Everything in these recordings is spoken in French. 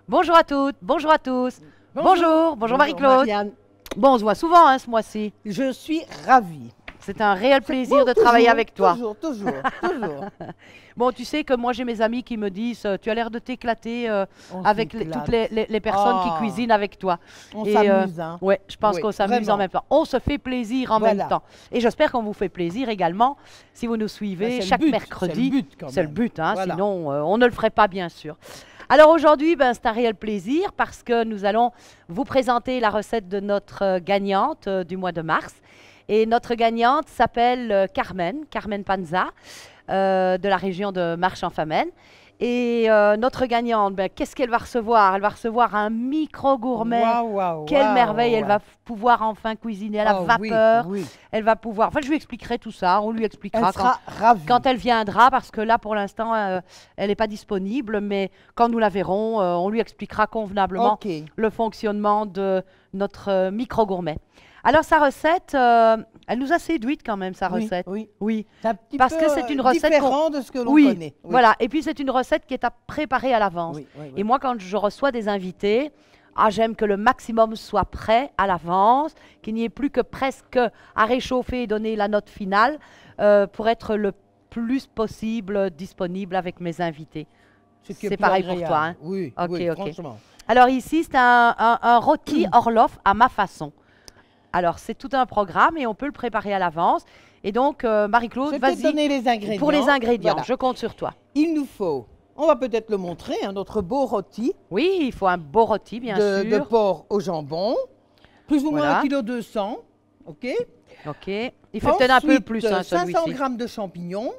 Bonjour à toutes, bonjour à tous. Bonjour Marie-Claude. Marianne. Bon, on se voit souvent ce mois-ci. Je suis ravie. C'est un réel plaisir de Toujours, travailler avec toi. Toujours. Bon, tu sais que moi j'ai mes amis qui me disent tu as l'air de t'éclater On avec s'éclate. toutes les personnes qui Ah. cuisinent avec toi. On Et, s'amuse, hein. Ouais, je pense Oui, qu'on s'amuse vraiment. en même temps. On se fait plaisir en même Voilà. temps. Et j'espère qu'on vous fait plaisir également si vous nous suivez Ben, c'est le chaque but, mercredi. c'est le but quand C'est le même. but, hein, Voilà. sinon on ne le ferait pas bien sûr. Alors aujourd'hui, ben, c'est un réel plaisir parce que nous allons vous présenter la recette de notre gagnante du mois de mars. Et notre gagnante s'appelle Carmen Panza, de la région de Marche-en-Famenne. Et notre gagnante, ben, qu'est-ce qu'elle va recevoir? Elle va recevoir un micro-gourmet. Waouh, Quelle waouh, merveille, elle va waouh. pouvoir enfin cuisiner à la Oh, oui, vapeur. oui. Elle va pouvoir, enfin je lui expliquerai tout ça, on lui expliquera Elle sera ravie. quand elle viendra, parce que là, pour l'instant, elle n'est pas disponible, mais quand nous la verrons, on lui expliquera convenablement Ok. le fonctionnement de notre micro-gourmet. Alors, sa recette, elle nous a séduite quand même, sa Oui, recette. oui. Oui. C'est un petit Parce peu que c'est une recette différent de ce que l'on Oui, connaît. Oui. voilà. Et puis, c'est une recette qui est à préparer à l'avance. Oui, oui, oui. Et moi, quand je reçois des invités, j'aime que le maximum soit prêt à l'avance, qu'il n'y ait plus que presque à réchauffer et donner la note finale pour être le plus possible disponible avec mes invités. Ce qui est c'est plus pareil pour agréable. toi, hein? Oui, Ok, oui, ok. franchement. Alors ici, c'est un rôti Orloff à ma façon. Alors, c'est tout un programme et on peut le préparer à l'avance. Et donc, Marie-Claude, Je vais te vas-y. donner les ingrédients. Pour les ingrédients, Voilà. je compte sur toi. Il nous faut, on va peut-être le montrer, notre beau rôti Oui, il faut un beau rôti, bien de sûr. porc au jambon, plus ou moins Voilà. 1,2 kg, ok. Ok. Il faut peut-être un peu Ensuite, plus, hein, 500 celui-ci. g de champignons,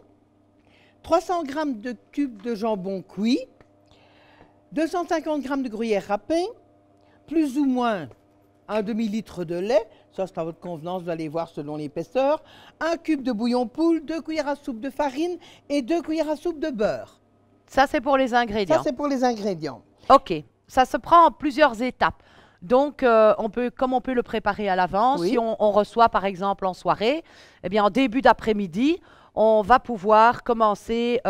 300 g de cubes de jambon cuit, 250 g de gruyère râpée, plus ou moins un demi-litre de lait, ça c'est à votre convenance, vous allez voir selon l'épaisseur, un cube de bouillon poule, 2 cuillères à soupe de farine et 2 cuillères à soupe de beurre. Ça, c'est pour les ingrédients. Ça c'est pour les ingrédients. Ok. Ça se prend en plusieurs étapes. Donc, comme on peut le préparer à l'avance, Oui. si on reçoit par exemple en soirée, eh bien en début d'après-midi, on va pouvoir commencer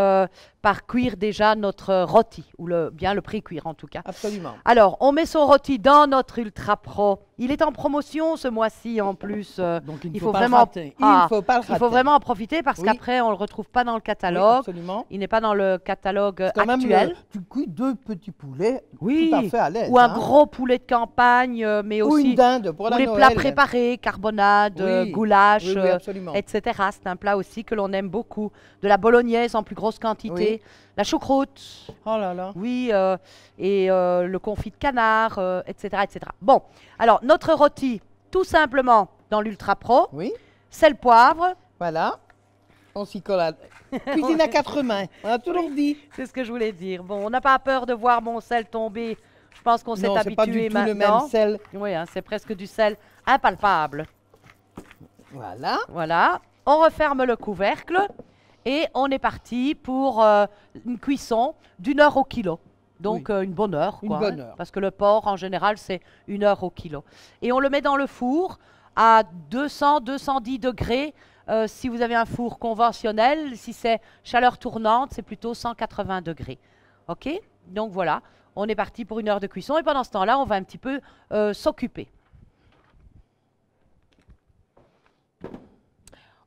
par cuire déjà notre rôti, ou bien le pré-cuire en tout cas. Absolument. Alors, on met son rôti dans notre Ultra Pro. Il est en promotion ce mois-ci en plus. Donc il ne il faut faut pas vraiment, le rater. Il ne faut pas le rater. il faut vraiment en profiter parce Oui. qu'après, on ne le retrouve pas dans le Oui, catalogue. absolument. Il n'est pas dans le catalogue C'est quand même actuel. tu cuis 2 petits poulets Oui, tout à fait à l'aise. ou un hein. gros poulet de campagne, mais Ou aussi une dinde pour ou la les Noël. plats préparés, carbonade, Oui. goulash, Oui, oui, absolument. etc. C'est un plat aussi que l'on aime beaucoup. De la bolognaise en plus grosse quantité, la choucroute, Oh là là. oui, et le confit de canard, etc., etc. Bon, alors notre rôti, tout simplement dans l'Ultra Pro, Oui, sel, poivre, voilà. On s'y colle. Cuisine à 4 mains. On a toujours dit. c'est ce que je voulais dire. Bon, on n'a pas peur de voir mon sel tomber. Je pense qu'on s'est Non, c'est pas du habitué tout le maintenant. même sel. Oui, hein, c'est presque du sel impalpable. Voilà. Voilà, on referme le couvercle et on est parti pour une cuisson d'1 heure au kilo. Donc une bonne heure. Une quoi, bonne hein, heure. parce que le porc, en général, c'est 1 heure au kilo. Et on le met dans le four à 200-210 degrés. Si vous avez un four conventionnel, si c'est chaleur tournante, c'est plutôt 180 degrés. OK? Donc voilà, on est parti pour 1 heure de cuisson. Et pendant ce temps-là, on va un petit peu s'occuper.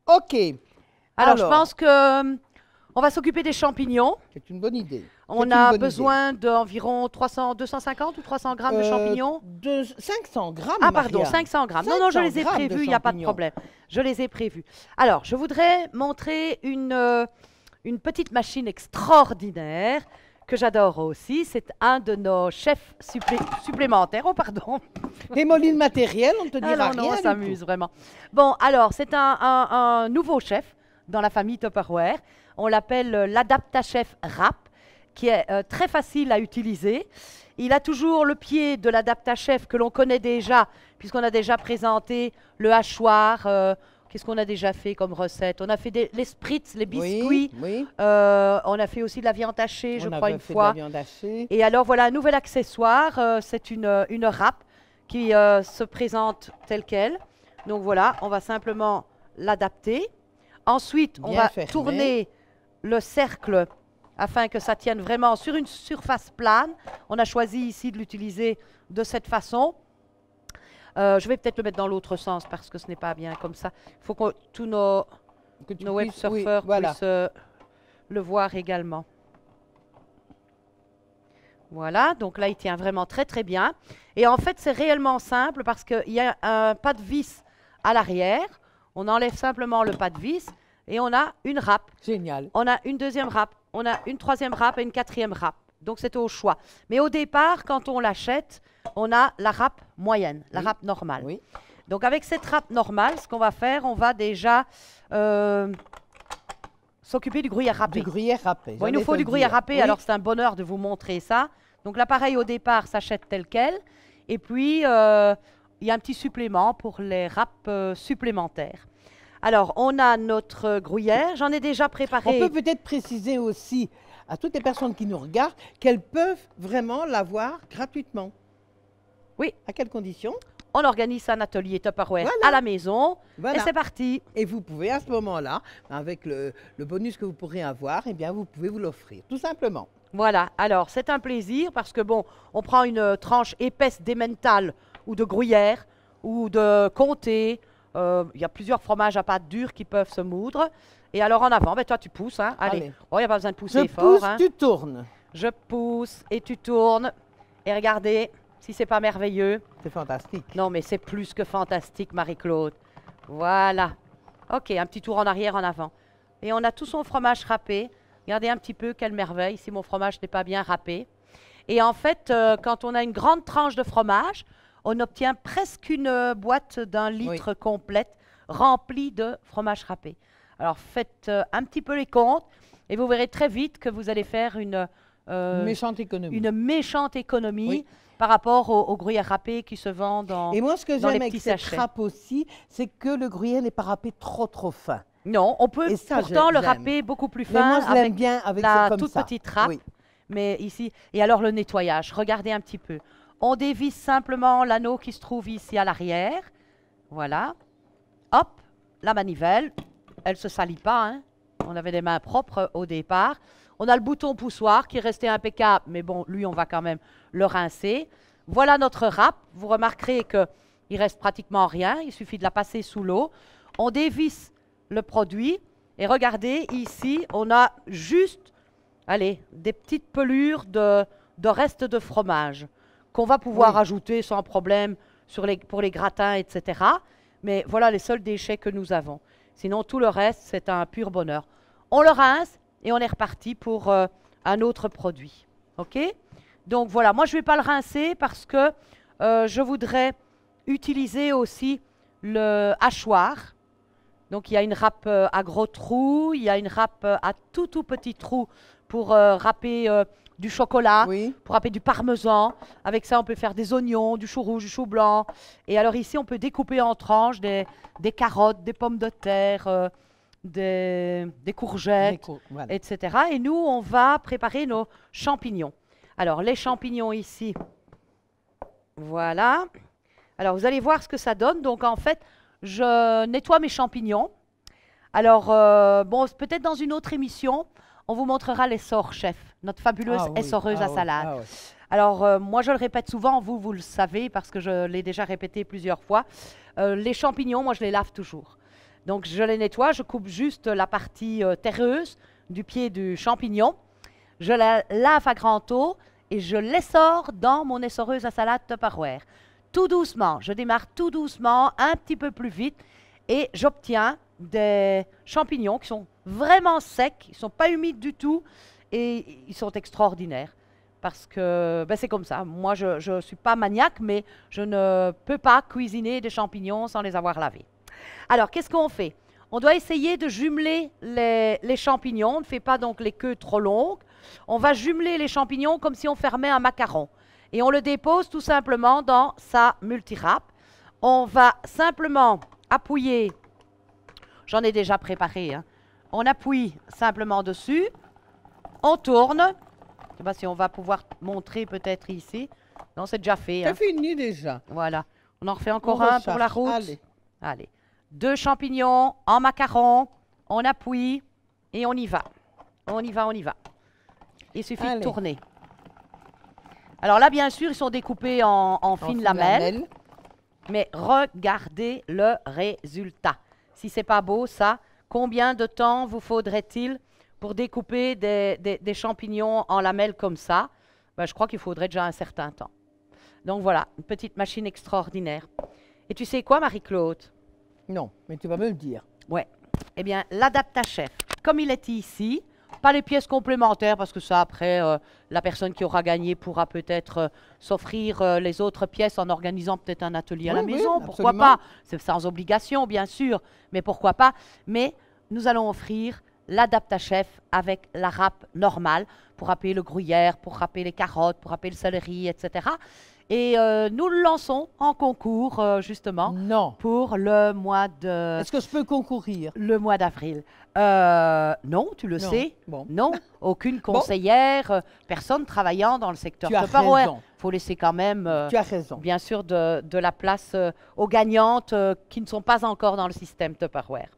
OK. Alors, je pense que on va s'occuper des champignons. C'est une bonne idée. On a besoin d'environ 250 ou 300 grammes de champignons. De 500 grammes. Ah, pardon, Marianne. 500 grammes. Non, je 500 les ai grammes de prévus, il n'y a pas de champignons. problème. Je les ai prévus. Alors, je voudrais montrer une petite machine extraordinaire que j'adore aussi. C'est un de nos chefs supplémentaires. Oh, pardon. Démolir le matériel, on ne te Ah dira non, rien. on du s'amuse tout. vraiment. Bon, alors, c'est un nouveau chef dans la famille Tupperware. On l'appelle l'AdaptaChef Rap, qui est très facile à utiliser. Il a toujours le pied de l'AdaptaChef que l'on connaît déjà, puisqu'on a déjà présenté le hachoir. Qu'est-ce qu'on a déjà fait comme recette? On a fait les spritz, les biscuits. Oui. On a fait aussi de la viande hachée, je On crois, avait une fait fois. de la viande hachée. Et alors, voilà un nouvel accessoire. C'est une râpe qui se présente telle qu'elle. Donc voilà, on va simplement l'adapter. Ensuite, on Bien va fermé. tourner le cercle afin que ça tienne vraiment sur une surface plane. On a choisi ici de l'utiliser de cette façon. Je vais peut-être le mettre dans l'autre sens parce que ce n'est pas bien comme ça. Il faut que tous nos web surfeurs puissent le voir également. Voilà, donc là, il tient vraiment très, très bien. Et en fait, c'est réellement simple parce qu'il y a un pas de vis à l'arrière. On enlève simplement le pas de vis et on a une râpe. Génial. On a une deuxième râpe, on a une troisième râpe et une quatrième râpe. Donc, c'est au choix. Mais au départ, quand on l'achète, on a la râpe moyenne, la râpe normale. Oui. Donc, avec cette râpe normale, ce qu'on va faire, on va déjà s'occuper du gruyère râpé. Du gruyère râpé. Bon, il nous faut du gruyère râpé, oui. alors c'est un bonheur de vous montrer ça. Donc l'appareil au départ s'achète tel quel. Et puis, il y a un petit supplément pour les râpes supplémentaires. Alors, on a notre gruyère. J'en ai déjà préparé. On peut peut-être préciser aussi à toutes les personnes qui nous regardent qu'elles peuvent vraiment l'avoir gratuitement. Oui. À quelles conditions? On organise un atelier Tupperware à la maison. Et c'est parti. Et vous pouvez à ce moment-là, avec le bonus que vous pourrez avoir, eh bien, vous pouvez vous l'offrir, tout simplement. Voilà. Alors, c'est un plaisir parce que, bon, on prend une tranche épaisse d'emmental ou de gruyère ou de comté. Il y a plusieurs fromages à pâte dure qui peuvent se moudre. Et alors, en avant, ben, toi, tu pousses. Hein. Allez. Oh, il n'y a pas besoin de pousser fort. Je pousse, tu tournes. Je pousse et tu tournes. Et regardez, si c'est pas merveilleux. C'est fantastique. Non, mais c'est plus que fantastique, Marie-Claude. Voilà. OK, un petit tour en arrière, en avant. Et on a tout son fromage râpé. Regardez un petit peu, quelle merveille, si mon fromage n'est pas bien râpé. Et en fait, quand on a une grande tranche de fromage, on obtient presque une boîte d'1 litre complète remplie de fromage râpé. Alors, faites un petit peu les comptes et vous verrez très vite que vous allez faire une méchante économie. Une méchante économie par rapport au gruyère râpé qui se vend dans les petits sachets. Et moi, ce que j'aime avec cette râpe aussi, c'est que le gruyère n'est pas râpé trop fin. Non, on peut pourtant le râper beaucoup plus fin. Mais moi, je l'aime bien avec la comme toute ça. petite râpe. Oui. Mais ici, et alors le nettoyage, regardez un petit peu. On dévisse simplement l'anneau qui se trouve ici à l'arrière. Voilà. Hop, la manivelle. Elle ne se salit pas. Hein. On avait des mains propres au départ. On a le bouton poussoir qui est resté impeccable, mais bon, lui, on va quand même le rincer. Voilà notre râpe. Vous remarquerez qu'il reste pratiquement rien. Il suffit de la passer sous l'eau. On dévisse le produit. Et regardez, ici, on a juste, allez, des petites pelures de restes de fromage qu'on va pouvoir ajouter sans problème pour les gratins, etc. Mais voilà les seuls déchets que nous avons. Sinon, tout le reste, c'est un pur bonheur. On le rince et on est reparti pour un autre produit. OK? Donc voilà, moi, je ne vais pas le rincer parce que je voudrais utiliser aussi le hachoir. Donc, il y a une râpe à gros trous, il y a une râpe à tout petit trou pour râper du chocolat, pour râper du parmesan. Avec ça, on peut faire des oignons, du chou rouge, du chou blanc. Et alors ici, on peut découper en tranches des carottes, des pommes de terre, des courgettes, etc. Et nous, on va préparer nos champignons. Alors, les champignons ici, voilà. Alors, vous allez voir ce que ça donne. Donc, en fait, je nettoie mes champignons. Alors, bon, peut-être dans une autre émission, on vous montrera l'essor chef, notre fabuleuse essoreuse à salade. Alors, moi, je le répète souvent, vous le savez, parce que je l'ai déjà répété plusieurs fois. Les champignons, moi, je les lave toujours. Donc, je les nettoie, je coupe juste la partie terreuse du pied du champignon. Je la lave à grand eau et je l'essore dans mon essoreuse à salade Tupperware. Tout doucement, je démarre tout doucement, un petit peu plus vite, et j'obtiens des champignons qui sont vraiment secs, ils ne sont pas humides du tout, et ils sont extraordinaires. Parce que c'est comme ça. Moi, je ne suis pas maniaque, mais je ne peux pas cuisiner des champignons sans les avoir lavés. Alors, qu'est-ce qu'on fait? On doit essayer de jumeler les champignons. On ne fait pas donc les queues trop longues. On va jumeler les champignons comme si on fermait un macaron. Et on le dépose tout simplement dans sa multirâpe. On va simplement appuyer, j'en ai déjà préparé, hein. On appuie simplement dessus, on tourne. Je ne sais pas si on va pouvoir montrer peut-être ici. Non, c'est déjà fait. C'est fini déjà. Voilà. On en refait encore un pour la route. Allez. 2 champignons en macaron, on appuie et on y va. On y va. Il suffit de Allez. tourner. Alors là, bien sûr, ils sont découpés en fines lamelles. Mais regardez le résultat. Si c'est pas beau, ça, combien de temps vous faudrait-il pour découper des champignons en lamelles comme ça? Ben, je crois qu'il faudrait déjà un certain temps. Donc voilà, une petite machine extraordinaire. Et tu sais quoi, Marie-Claude? Non, mais tu vas me le dire. Ouais. Eh bien, l'adaptachef, comme il est ici, pas les pièces complémentaires, parce que ça, après, la personne qui aura gagné pourra peut-être s'offrir les autres pièces en organisant peut-être un atelier à la Oui, maison. oui, Pourquoi absolument. pas? C'est sans obligation, bien sûr, mais pourquoi pas? Mais nous allons offrir l'adaptachef avec la râpe normale pour râper le gruyère, pour râper les carottes, pour râper le céleri, etc. Et nous le lançons en concours, justement, Non. pour le mois de... Est-ce que je peux concourir? Le mois d'avril. Non, tu le Non. sais. Bon. Non, aucune conseillère, personne travaillant dans le secteur Tu as Tupperware. raison. Il faut laisser quand même, Tu as raison. bien sûr, de la place aux gagnantes qui ne sont pas encore dans le système Tupperware.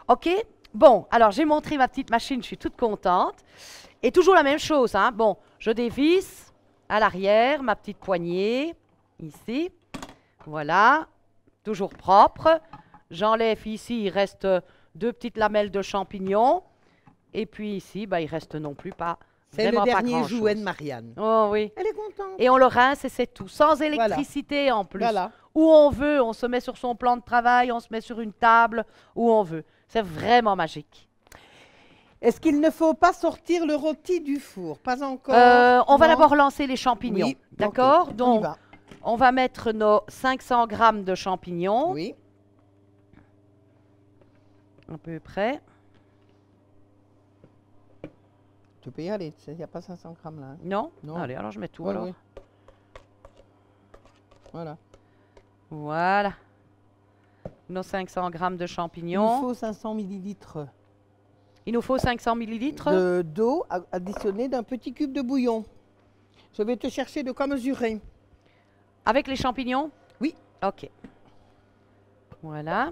OK? Bon, alors j'ai montré ma petite machine, je suis toute contente. Et toujours la même chose, hein. Bon, je dévisse à l'arrière ma petite poignée, ici. Voilà, toujours propre. J'enlève ici, il reste 2 petites lamelles de champignons. Et puis ici, bah, il reste non plus pas C'est le vraiment pas dernier grand-chose. jouet de Marianne. Oh oui. Elle est contente. Et on le rince et c'est tout. Sans électricité en plus. Voilà. Où on veut, on se met sur son plan de travail, on se met sur une table, où on veut. C'est vraiment magique. Est-ce qu'il ne faut pas sortir le rôti du four? Pas encore. On va Non? d'abord lancer les champignons. Oui, D'accord? ok, on y Donc, va. on va mettre nos 500 grammes de champignons. Oui. À peu près. Tu peux y aller, il n'y a pas 500 grammes là. Hein. Non? Non. Allez, alors je mets tout Oui, alors. oui. Voilà. Voilà. Nos 500 grammes de Il nous champignons. faut 500 millilitres Il nous faut 500 millilitres. d'eau additionnée d'un petit cube de bouillon. Je vais te chercher de quoi mesurer. Avec les champignons? Oui. OK. Voilà.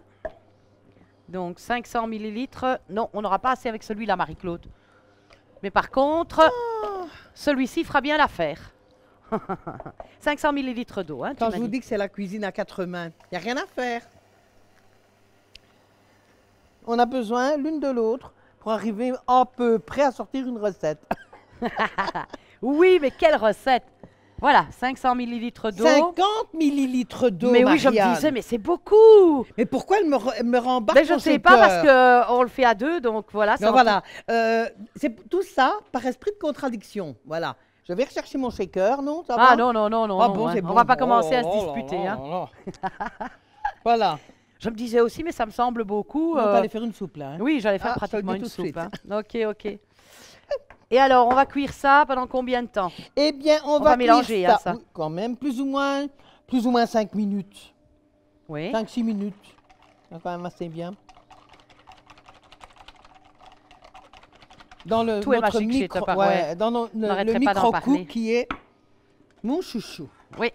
Donc 500 millilitres. Non, on n'aura pas assez avec celui-là, Marie-Claude. Mais par contre, celui-ci fera bien l'affaire. 500 millilitres d'eau. Hein, tu Quand m'as je vous dit. dis que c'est la cuisine à 4 mains, il n'y a rien à faire. On a besoin l'une de l'autre pour arriver à peu près à sortir une recette. Oui, mais quelle recette! Voilà, 500 millilitres d'eau. 50 millilitres d'eau, Mais oui, je me Marianne. disais, mais c'est beaucoup! Mais pourquoi elle me rembarque Mais je dans ne sais ses pas peurs? parce qu'on le fait à deux, donc voilà. Non, voilà. C'est tout ça par esprit de contradiction. Voilà. Je vais rechercher mon shaker, non? Ça Ah va? non, non, non, non. Ah non, bon, hein. c'est On bon. va pas commencer à Oh se là disputer. là Hein. là là. Voilà. Je me disais aussi, mais ça me semble beaucoup. On va aller faire une soupe là. Hein. Oui, j'allais faire Ah, je te le pratiquement dis une tout de soupe. suite. Hein. Ok, ok. Et alors, on va cuire ça pendant combien de temps? Eh bien, on va va cuire mélanger, hein, ça. Oui, quand même, plus ou moins 5 minutes. Oui. 5-6 minutes. C'est quand même assez bien. Dans le Tout est notre magique chez micro, Tupperware. dans On le n'arrêterait pas d'en parler. micro-cook qui est mon chouchou. Oui.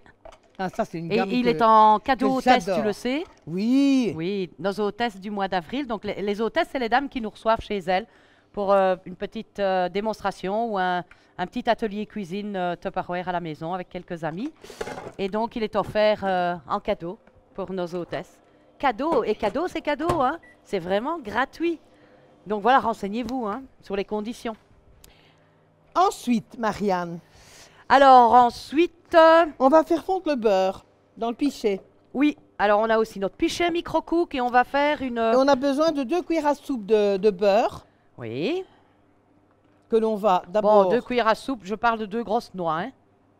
Ah, ça, c'est une Et gamme il que- est en cadeau que hôtesse, tu j'adore. le sais? Oui. Oui, nos hôtesses du mois d'avril. Donc, les hôtesses, c'est les dames qui nous reçoivent chez elles pour une petite démonstration ou un petit atelier cuisine Tupperware à la maison avec quelques amis. Et donc, il est offert en cadeau pour nos hôtesses. Cadeau, et cadeau, c'est cadeau, hein? C'est vraiment gratuit. Donc voilà, renseignez-vous hein, sur les conditions. Ensuite, Marianne, Alors ensuite, on va faire fondre le beurre dans le pichet. oui, alors on a aussi notre pichet micro-cook et on va faire une... Et on a besoin de 2 cuillères à soupe de beurre Oui, que l'on va d'abord... bon, 2 cuillères à soupe, je parle de 2 grosses noix, hein.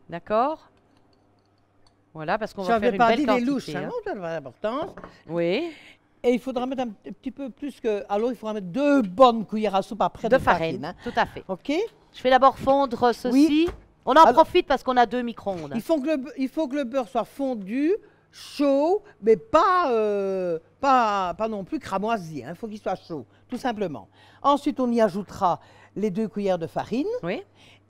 D'accord? Voilà, parce qu'on va faire J'avais une pas belle dit les quantité. louches, hein, hein. non, ça a l'importance. Oui, Et il faudra mettre un petit peu plus que... Alors, il faudra mettre 2 bonnes cuillères à soupe après de farine, hein. tout à fait. OK? Je fais d'abord fondre ceci. On en Alors- profite parce qu'on a 2 micro-ondes. Il faut que le beurre soit fondu, chaud, mais pas non plus cramoisi. Hein. Il faut qu'il soit chaud, tout simplement. Ensuite, on y ajoutera les 2 cuillères de farine Oui,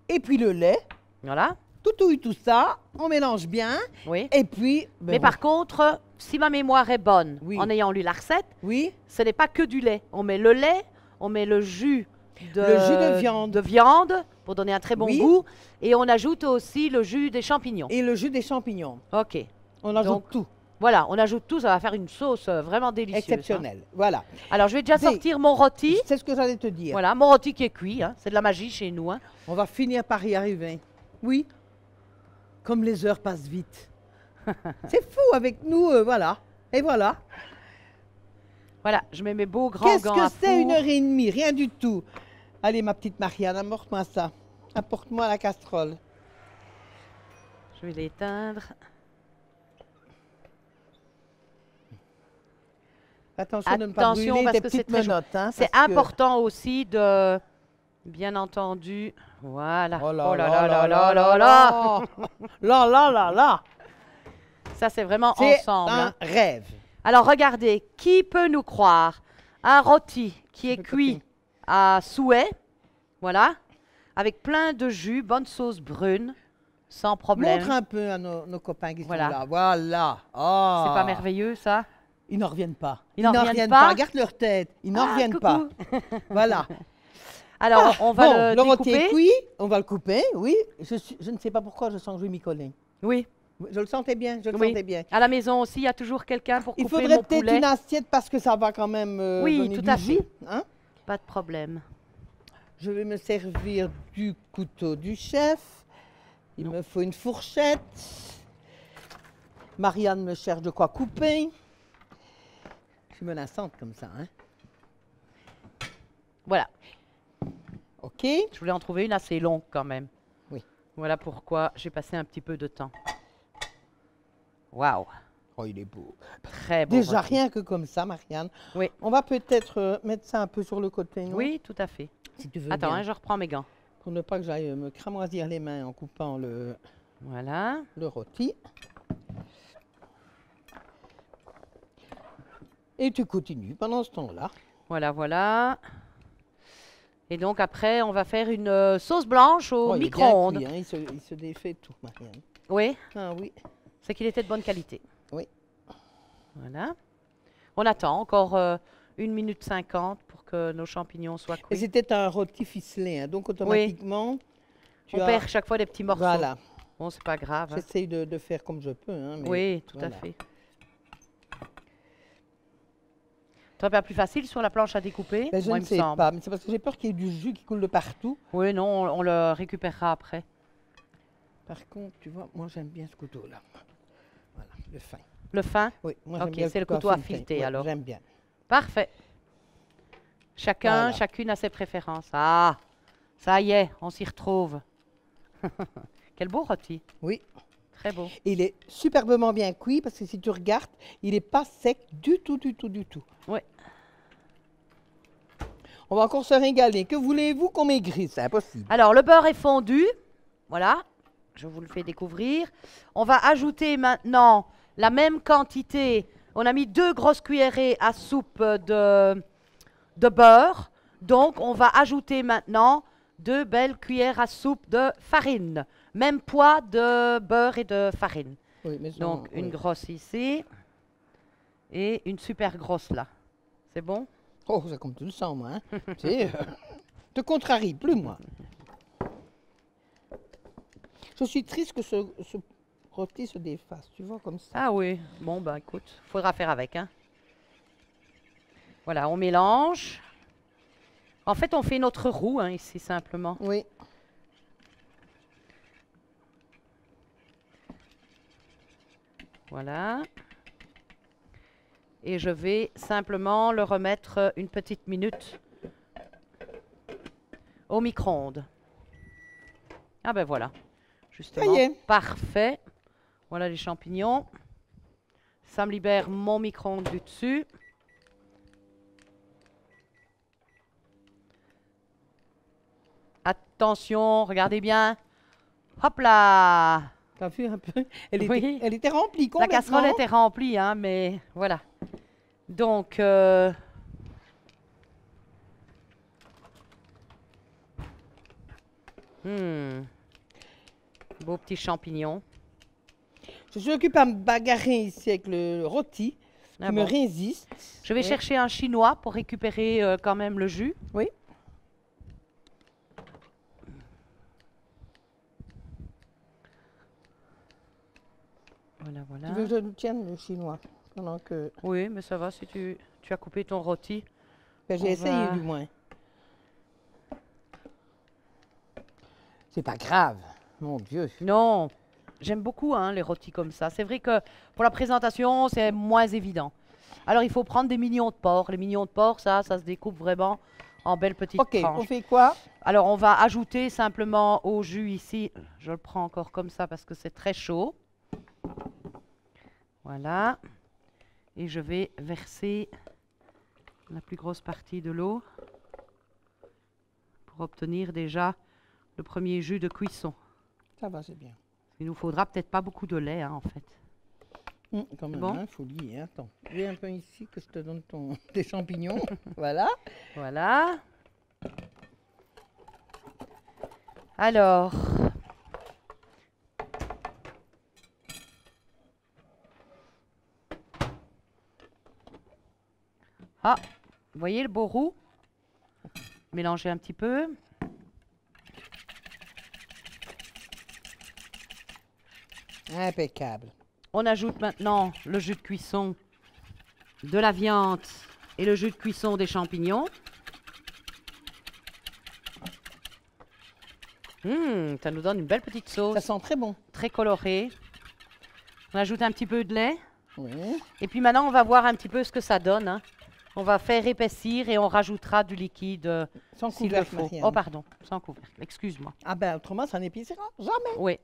et puis le lait. voilà, Tout ça, on mélange bien. oui. Et puis... ben Mais par contre, si ma mémoire est bonne, Oui. en ayant lu la recette, oui, ce n'est pas que du lait. On met le lait, on met le jus Le jus de viande. de viande pour donner un très bon Oui. goût. Et on ajoute aussi le jus des champignons. Et le jus des champignons. OK. On ajoute Donc, tout. Voilà, on ajoute tout, ça va faire une sauce vraiment délicieuse. hein. Exceptionnel. Voilà. Alors, je vais déjà Des- sortir mon rôti. C'est ce que j'allais te dire. Voilà, mon rôti qui est cuit. hein. C'est de la magie chez nous. hein. On va finir par y arriver. Oui. Comme les heures passent vite. C'est fou avec nous, voilà. Et voilà. Voilà, je mets mes beaux grands Qu'est-ce gants que à c'est une four. heure et demie? Rien du tout. Allez, ma petite Marianne, apporte-moi ça. Apporte-moi la casserole. Je vais l'éteindre. Attention de ne pas Attention, brûler parce tes que c'est petites très chaud. menottes. Hein, C'est parce que- important aussi de, bien entendu, voilà. Oh là Oh là là là là là là là là. là là là là. Ça, c'est vraiment C'est ensemble. un hein. rêve. Alors, regardez, qui peut nous croire un rôti qui est Le cuit copain. à souhait, voilà, avec plein de jus, bonne sauce brune, sans problème. Montre un peu à nos copains qui Voilà. sont là. Voilà. Oh. C'est pas merveilleux, ça? Ils n'en reviennent pas. Ils n'en reviennent pas? Regarde leur tête. Ils n'en Ah, reviennent pas. coucou. Voilà. Alors, on va Bon, le rôti est découper. cuit. On va le couper, oui. Je ne sais pas pourquoi je sens que je vais m'y coller. Oui, Je le sentais bien, je le Oui. sentais bien. à la maison aussi, il y a toujours quelqu'un pour Il couper faudrait mon peut-être poulet. une assiette parce que ça va quand même Oui, donner tout du à jus, fait. hein. Pas de problème. Je vais me servir du couteau du chef. Il me faut une fourchette. Marianne me cherche de quoi couper. Je suis menaçante comme ça, hein. Voilà, OK. je voulais en trouver une assez longue quand même. Oui. Voilà pourquoi j'ai passé un petit peu de temps. Waouh, Oh, il est beau. très beau. Déjà, rôti. rien que comme ça, Marianne. Oui. On va peut-être mettre ça un peu sur le côté, non? Oui, tout à fait. Si tu veux Attends, bien. hein, je reprends mes gants. Pour ne pas que j'aille me cramoisir les mains en coupant Voilà. le rôti. Et tu continues pendant ce temps-là. Voilà, voilà. Et donc après, on va faire une sauce blanche au Oh, il est bien micro-ondes. cuit, hein, il se défait tout, Marianne. Oui, Ah oui. c'est qu'il était de bonne qualité. Oui. Voilà. On attend encore 1 minute 50 pour que nos champignons soient Et cuits. c'était un rôti ficelé, hein, donc automatiquement, tu On as... perd chaque fois des petits morceaux. Voilà, Bon, c'est pas grave. hein. j'essaye de faire comme je peux. Hein, mais Oui, tout voilà. à fait. Ça pas plus facile sur la planche à découper? Ben, je Moi, ne il me sais semble. pas, mais c'est parce que j'ai peur qu'il y ait du jus qui coule de partout. Oui, non, on le récupérera après. Par contre, tu vois, moi j'aime bien ce couteau-là. Voilà, le fin. Le fin? Oui, moi Ok, j'aime bien c'est le couteau à fileter. fileter, Ouais, alors. J'aime bien. Parfait. Chacun, Voilà. chacune a ses préférences. Ah, ça y est, on s'y retrouve. Quel beau rôti. Oui. Très beau. Il est superbement bien cuit parce que si tu regardes, il n'est pas sec du tout, du tout, du tout. Oui. On va encore se régaler. Que voulez-vous qu'on maigrisse? C'est impossible. Alors, le beurre est fondu. Voilà. Je vous le fais découvrir. On va ajouter maintenant la même quantité. On a mis 2 grosses cuillerées à soupe de beurre. Donc, on va ajouter maintenant 2 belles cuillères à soupe de farine. Même poids de beurre et de farine. Oui, mais Donc, une grosse ici et une super grosse là. C'est bon? Oh, c'est comme tu le sens, moi. Hein. Tu sais, te contrarie plus, moi. Je suis triste que ce rôti se défasse, tu vois, comme ça. Ah oui. Bon, ben écoute, faudra faire avec. Hein. Voilà, on mélange. En fait, on fait notre roux hein, ici, simplement. Oui. Voilà. Et je vais simplement le remettre une petite minute au micro-ondes. Ah ben voilà. Justement. Ça y est. Parfait. Voilà les champignons. Ça me libère mon micro-ondes du dessus. Attention, regardez bien. Hop là! T'as vu un peu? Oui. Elle était remplie La complètement. casserole était remplie, hein, mais voilà. Donc, beau petit champignon. Je suis occupée à me bagarrer ici avec le rôti. Ah Tu me bon. résistes. Je vais Oui. chercher un chinois pour récupérer quand même le jus. Oui. Voilà, voilà. Tu veux que je le tienne, le chinois, pendant que... Oui, mais ça va si tu as coupé ton rôti. Ben, j'ai On essayé va- du moins. C'est pas grave, mon Dieu. Non, j'aime beaucoup hein, les rôtis comme ça. C'est vrai que pour la présentation, c'est moins évident. Alors, il faut prendre des mignons de porc. Les mignons de porc, ça se découpe vraiment en belles petites Ok, tranches. on fait quoi? Alors, on va ajouter simplement au jus ici, je le prends encore comme ça parce que c'est très chaud. Voilà. Et je vais verser la plus grosse partie de l'eau pour obtenir déjà le premier jus de cuisson. Ça va, c'est bien. Il nous faudra peut-être pas beaucoup de lait, hein, en fait. Quand même, bon? hein, faut lier. Attends, viens un peu ici que je te donne tes champignons. Voilà. Voilà. Alors, ah, vous voyez le beau roux? Mélangez un petit peu. Impeccable. On ajoute maintenant le jus de cuisson de la viande et le jus de cuisson des champignons. Ça nous donne une belle petite sauce, Ça sent très bon. très colorée. On ajoute un petit peu de lait. Oui. Et puis maintenant, on va voir un petit peu ce que ça donne, hein. On va faire épaissir et on rajoutera du liquide Sans s'il le couvercle, faut. Marianne. Oh, pardon, sans couvercle. Excuse-moi. Ah ben, autrement, ça n'épicerait jamais. Oui,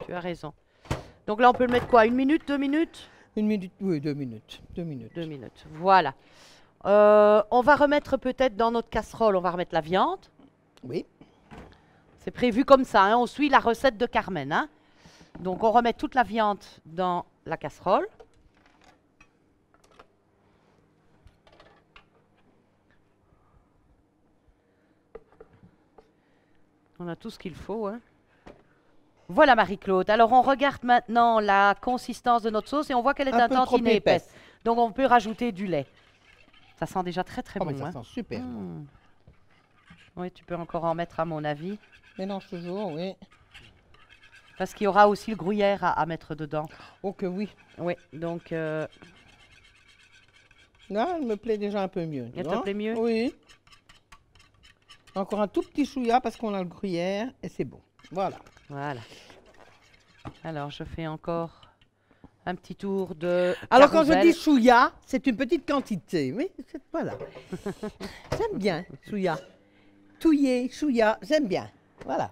tu as raison. Donc là, on peut le mettre quoi? 1 minute, 2 minutes? 1 minute, oui, 2 minutes. 2 minutes. 2 minutes, voilà. On va remettre peut-être dans notre casserole, on va remettre la viande. Oui. C'est prévu comme ça, hein, on suit la recette de Carmen, hein. Donc on remet toute la viande dans la casserole. On a tout ce qu'il faut, hein. Voilà Marie-Claude. Alors on regarde maintenant la consistance de notre sauce et on voit qu'elle est un peu trop tantinet épaisse. épaisse. Donc on peut rajouter du lait. Ça sent déjà très très Oh, bon, mais ça hein. sent super bon. Mmh. Oui, tu peux encore en mettre à mon avis. Mélange toujours, oui. Parce qu'il y aura aussi le gruyère à mettre dedans. Oh que oui. Oui, donc Là, elle me plaît déjà un peu mieux. tu elle te vois. plaît mieux? Oui. Encore un tout petit chouïa parce qu'on a le gruyère et c'est bon. Voilà. Voilà. Alors je fais encore un petit tour de Alors quand je carousel. dis chouïa, c'est une petite quantité. Oui, voilà. J'aime bien, chouïa. Touillé, chouïa, j'aime bien. Voilà.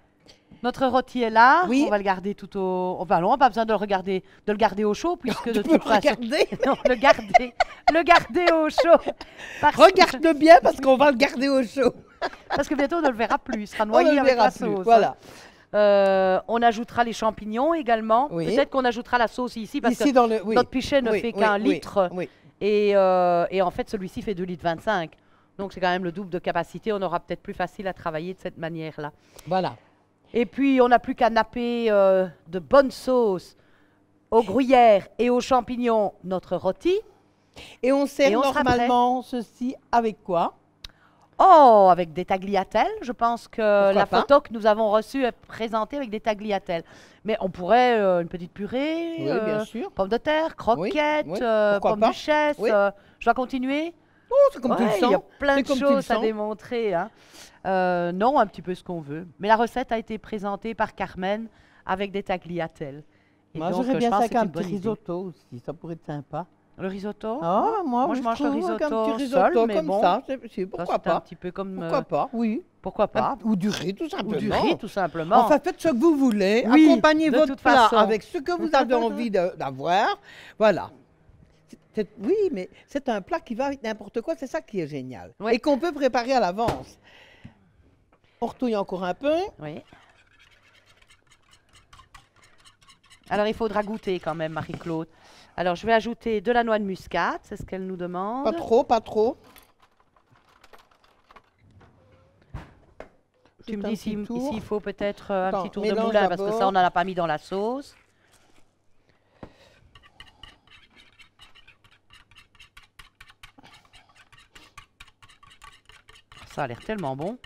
Notre rôti est là. Oui. On va le garder tout au... Enfin non, pas besoin de le garder au chaud puisque de Tu peux toute façon... regarder. Non, le garder au chaud. Parce que- Regarde bien parce qu'on va le garder au chaud. Parce que bientôt on ne le verra plus. Il sera On ne noyé le avec verra la plus. sauce. Voilà. On ajoutera les champignons également. Oui. Peut-être qu'on ajoutera la sauce ici parce Ici que dans le. Oui. notre pichet ne Oui, fait oui, qu'un oui, litre. Oui. Et en fait, celui-ci fait 2,25 litres. Donc, c'est quand même le double de capacité. On aura peut-être plus facile à travailler de cette manière-là. Voilà. Et puis, on n'a plus qu'à napper de bonne sauce au gruyère et aux champignons notre rôti. Et on sert Et on sera normalement ceci avec quoi? Oh, avec des tagliatelles. Je pense que la pas? photo que nous avons reçue est présentée avec des tagliatelles. Mais on pourrait une petite purée, Oui, bien sûr. pommes de terre, croquettes, oui. Pourquoi pommes pas? duchesse. Oui. Je dois continuer? Oh, c'est comme tu Ouais, le il y a sens. plein C'est de comme tu le choses à sens. démontrer, hein. Non, un petit peu ce qu'on veut. Mais la recette a été présentée par Carmen avec des tagliatelles. Et Moi, donc, j'aurais bien je pense ça que avec c'est un une bonne petit idée. risotto aussi. Ça pourrait être sympa. Le risotto? Ah, moi, je mange le trouve avec risotto un petit seul, risotto mais comme bon. ça. Ça, Pourquoi c'est un pas? petit peu comme... Pourquoi pas? Oui. pourquoi pas? Ou du riz, tout Ou simplement. du riz, tout simplement. Enfin, faites ce que vous voulez. Oui, Accompagnez de votre toute plat façon. avec ce que vous avez envie d'avoir. Voilà. Oui, mais c'est un plat qui va avec n'importe quoi. C'est ça qui est génial. Oui. Et qu'on peut préparer à l'avance. On retouille encore un peu. Oui. Alors, il faudra goûter quand même, Marie-Claude. Alors, je vais ajouter de la noix de muscade, c'est ce qu'elle nous demande. Pas trop, pas trop. Tu me Juste un dis petit ici, tour. il faut peut-être un Attends, petit tour de mélange moulin, parce que d'abord. ça, on n'en a pas mis dans la sauce. Ça a l'air tellement bon.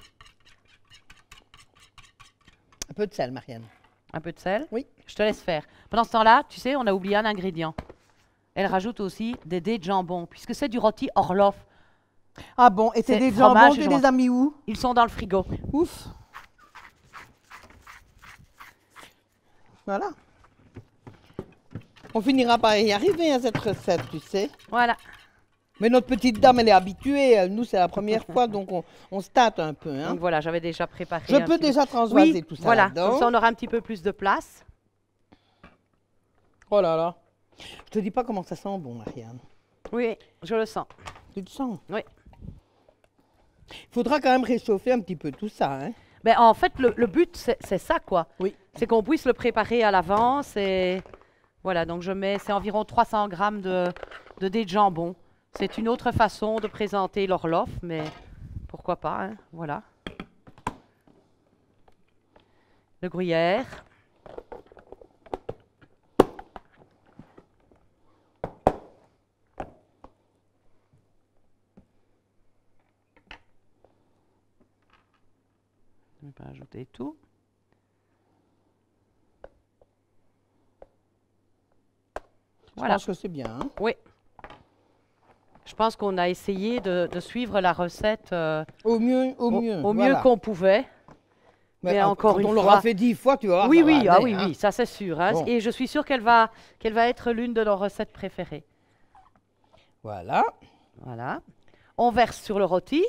Un peu de sel, Marianne. Un peu de sel. Oui, Je te laisse faire. Pendant ce temps-là, tu sais, on a oublié un ingrédient. Elle rajoute aussi des dés de jambon, puisque c'est du rôti Orloff. Ah bon, et c'est C'est des fromage, jambons, tu les as mis où? Ils sont dans le frigo. Ouf. Voilà. On finira par y arriver à cette recette, tu sais. Voilà. Mais notre petite dame, elle est habituée. Nous, c'est la première fois, donc on se tâte un peu. Hein. Donc voilà, j'avais déjà préparé. Je un peux petit déjà peu. transvaser Oui, tout ça voilà. là-dedans. Comme ça, on aura un petit peu plus de place. Oh là là. Je te dis pas comment ça sent bon, Marianne. Oui, je le sens. Tu le sens? Oui. Il faudra quand même réchauffer un petit peu tout ça. Hein. Ben, en fait, le but, c'est ça, quoi. Oui. C'est qu'on puisse le préparer à l'avance. Et voilà, donc je mets, c'est environ 300 grammes de dés de jambon. C'est une autre façon de présenter l'Orloff, mais pourquoi pas, hein, voilà. Le gruyère. Je vais pas ajouter tout. Je Voilà. pense que c'est bien. Hein. Oui. Je pense qu'on a essayé de suivre la recette Au mieux, au mieux. au mieux voilà. qu'on pouvait. Mais encore quand une on fois- l'aura fait 10 fois, tu vas voir. Oui, ça va oui, ah aller, oui, hein. oui, ça c'est sûr. Hein. Bon. Et je suis sûre qu'elle va être l'une de nos recettes préférées. Voilà. Voilà. On verse sur le rôti.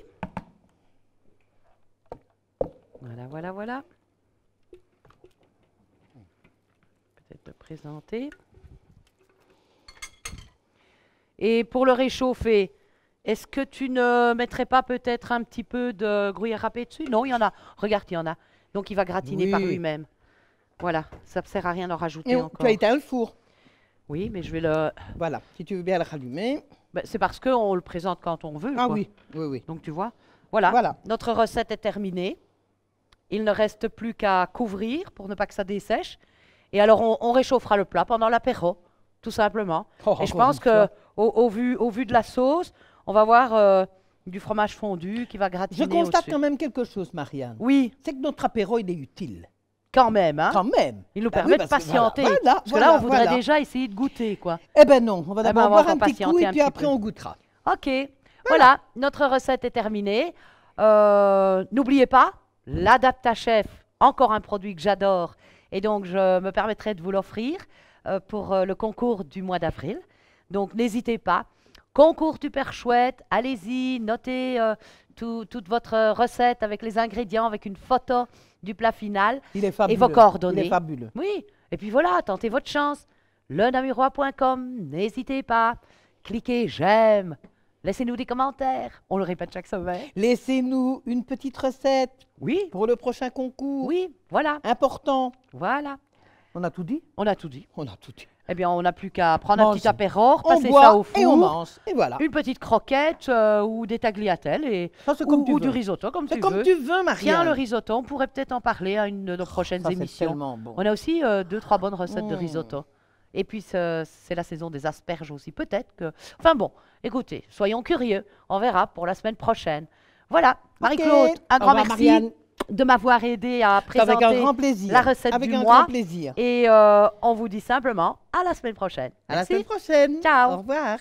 Voilà, voilà, voilà. Peut-être le présenter. Et pour le réchauffer, est-ce que tu ne mettrais pas peut-être un petit peu de gruyère râpé dessus? Non, il y en a. Regarde, il y en a. Donc il va gratiner par Oui. lui-même. Voilà, ça ne sert à rien d'en rajouter Et tu encore. as éteint le four. Oui, mais je vais le... Voilà. Si tu veux bien le rallumer. Ben, c'est parce qu'on le présente quand on veut. Ah quoi. oui, oui, oui. Donc tu vois. Voilà. Voilà. Notre recette est terminée. Il ne reste plus qu'à couvrir pour ne pas que ça dessèche. Et alors on réchauffera le plat pendant l'apéro, tout simplement. Oh, Et je encore pense une que fois. au vu de la sauce, on va voir du fromage fondu qui va Je gratiner constate au-dessus. quand même quelque chose, Marianne. Oui, C'est que notre apéro, il est utile. quand même. Hein. Quand même. Il nous Bah permet oui, de parce que patienter. voilà, parce que là, on voudrait déjà essayer de goûter, quoi. Eh ben non, on va ben, d'abord on va boire encore un petit coup patienter et un puis petit après peu. on goûtera. OK. Voilà, notre recette est terminée. N'oubliez pas, l'Adaptachef, encore un produit que j'adore. Et donc, je me permettrai de vous l'offrir pour le concours du mois d'avril. Donc, n'hésitez pas. Concours super chouette. Allez-y, notez toute votre recette avec les ingrédients, avec une photo du plat final. Il est fabuleux. vos coordonnées. Il est fabuleux. Oui, et puis voilà, tentez votre chance. lenamurois.com, n'hésitez pas. Cliquez j'aime. Laissez-nous des commentaires. On le répète chaque semaine. Laissez-nous une petite recette Oui, pour le prochain concours. oui, voilà, Important. voilà. On a tout dit? On a tout dit. On a tout dit. Eh bien, on n'a plus qu'à prendre un Mange. petit apéro, On repasser boit ça au four, et on mange. Et voilà. une petite croquette ou des tagliatelles et, Ça, c'est comme tu ou veux. du risotto, comme C'est tu comme veux. tu veux, Marianne. Tiens, le risotto, on pourrait peut-être en parler à une de nos prochaines Ça, c'est émissions. tellement bon. On a aussi 2-3 bonnes recettes de Mm. risotto. Et puis, c'est la saison des asperges aussi. Peut-être que... Enfin bon, écoutez, soyons curieux. On verra pour la semaine prochaine. Voilà, Marie-Claude, un Au grand revoir, merci Marianne. de m'avoir aidé à C'est avec un présenter grand plaisir. la recette avec du un mois. grand plaisir. Et on vous dit simplement à la semaine prochaine. À la Merci. semaine prochaine. Ciao. Au revoir.